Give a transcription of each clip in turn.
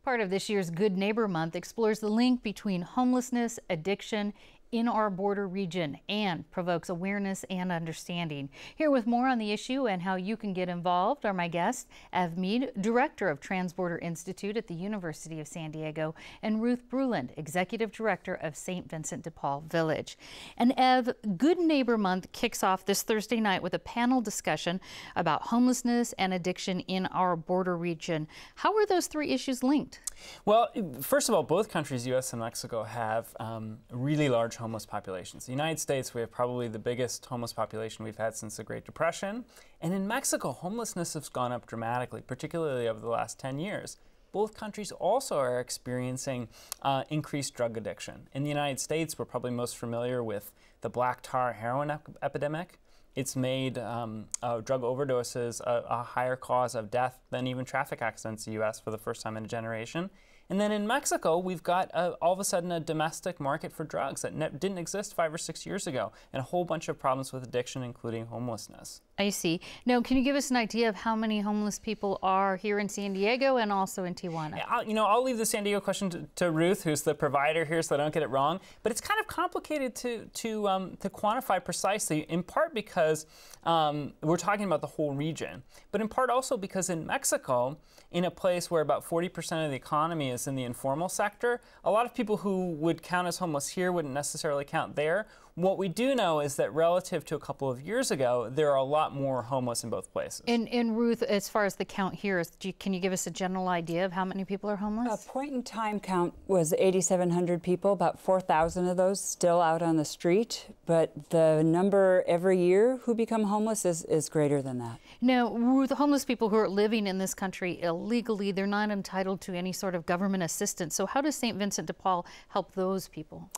Part of this year's Good Neighbor Month explores the link between homelessness, addiction in our border region and provokes awareness and understanding. Here with more on the issue and how you can get involved are my guests, Ev Mead, Director of Transborder Institute at the University of San Diego, and Ruth Bruland, Executive Director of St. Vincent de Paul Village. And Ev, Good Neighbor Month kicks off this Thursday night with a panel discussion about homelessness and addiction in our border region. How are those three issues linked? Well, first of all, both countries, U.S. and Mexico, have really large homeless populations. In the United States, we have probably the biggest homeless population we've had since the Great Depression. And in Mexico, homelessness has gone up dramatically, particularly over the last 10 years. Both countries also are experiencing increased drug addiction. In the United States, we're probably most familiar with the black tar heroin epidemic. It's made drug overdoses a higher cause of death than even traffic accidents in the U.S. for the first time in a generation. And then in Mexico, we've got all of a sudden a domestic market for drugs that didn't exist 5 or 6 years ago, and a whole bunch of problems with addiction, including homelessness. I see. Now, can you give us an idea of how many homeless people are here in San Diego and also in Tijuana? Yeah, I'll leave the San Diego question to Ruth, who's the provider here, so I don't get it wrong. But it's kind of complicated to quantify precisely, in part because we're talking about the whole region, but in part also because in Mexico, in a place where about 40% of the economy is in the informal sector, a lot of people who would count as homeless here wouldn't necessarily count there. What we do know is that relative to a couple of years ago, there are a lot more homeless in both places. And Ruth, as far as the count here, can you give us a general idea of how many people are homeless? A point-in-time count was 8,700 people, about 4,000 of those still out on the street. But the number every year who become homeless is greater than that. Now, Ruth, the homeless people who are living in this country illegally, they're not entitled to any sort of government assistance. So how does St. Vincent de Paul help those people?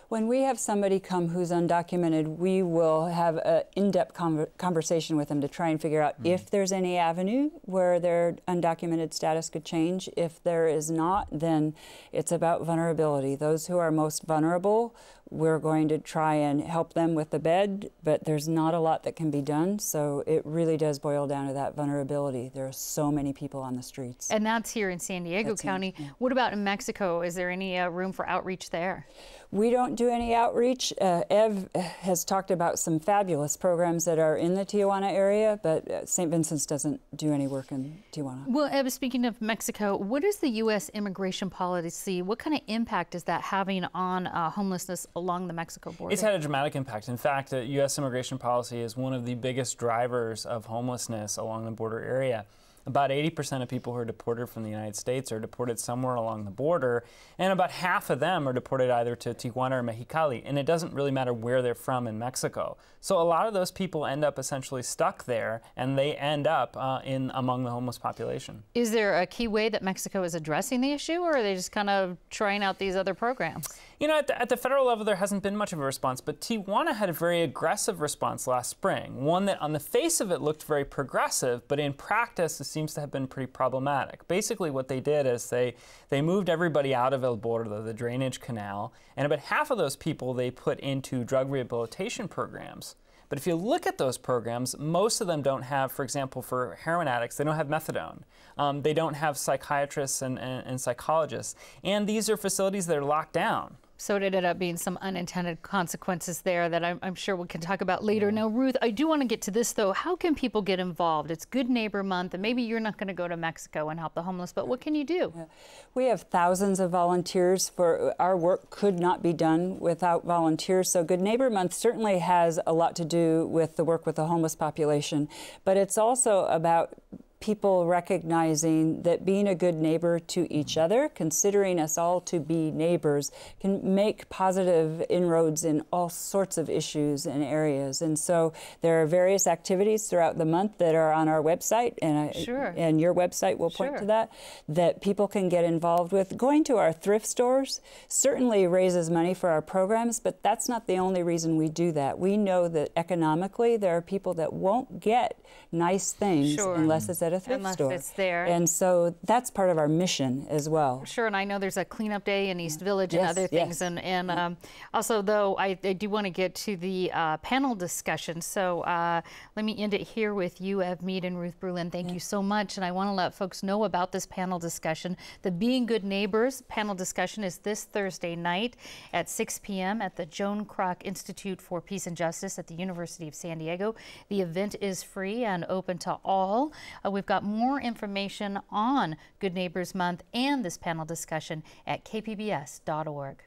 When we have somebody come who's undocumented, we will have an in-depth conversation with them to try and figure out if there's any avenue where their undocumented status could change. If there is not, then it's about vulnerability. Those who are most vulnerable, we're going to try and help them with the bed, but there's not a lot that can be done, so it really does boil down to that vulnerability. There are so many people on the streets. And that's here in San Diego County. What about in Mexico? Is there any room for outreach there? We don't do any outreach. Ev has talked about some fabulous programs that are in the Tijuana area, but St. Vincent's doesn't do any work in Tijuana. Well, Ev, speaking of Mexico, what is the U.S. immigration policy? What kind of impact is that having on homelessness along the Mexico border? It's had a dramatic impact. In fact, U.S. immigration policy is one of the biggest drivers of homelessness along the border area. About 80% of people who are deported from the United States are deported somewhere along the border, and about half of them are deported either to Tijuana or Mexicali, and it doesn't really matter where they're from in Mexico. So a lot of those people end up essentially stuck there, and they end up among the homeless population. Is there a key way that Mexico is addressing the issue, or are they just kind of trying out these other programs? You know, at the federal level, there hasn't been much of a response, but Tijuana had a very aggressive response last spring, one that on the face of it looked very progressive, but in practice, it seems to have been pretty problematic. Basically, what they did is they moved everybody out of El Bordo, the drainage canal, and about half of those people they put into drug rehabilitation programs. But if you look at those programs, most of them don't have, for example, for heroin addicts, they don't have methadone. They don't have psychiatrists and psychologists. And these are facilities that are locked down. So it ended up being some unintended consequences there that I'm sure we can talk about later. Now, Ruth, I do want to get to this, though. How can people get involved? It's Good Neighbor Month, and maybe you're not going to go to Mexico and help the homeless, but what can you do? Yeah. We have thousands of volunteers. For our work could not be done without volunteers. So Good Neighbor Month certainly has a lot to do with the work with the homeless population, but it's also about people recognizing that being a good neighbor to each other, considering us all to be neighbors, can make positive inroads in all sorts of issues and areas. And so there are various activities throughout the month that are on our website, and, and your website will point to that people can get involved with. Going to our thrift stores certainly raises money for our programs, but that's not the only reason we do that. We know that economically there are people that won't get nice things unless it's at at a thrift store. Unless it's there. And so that's part of our mission as well. Sure, and I know there's a cleanup day in East Village and other things. And also, though, I do want to get to the panel discussion. So let me end it here with you, Ev Mead and Ruth Brulin. Thank you so much. And I want to let folks know about this panel discussion. The Being Good Neighbors panel discussion is this Thursday night at 6 p.m. at the Joan Kroc Institute for Peace and Justice at the University of San Diego. The event is free and open to all. We've got more information on Good Neighbors Month and this panel discussion at kpbs.org.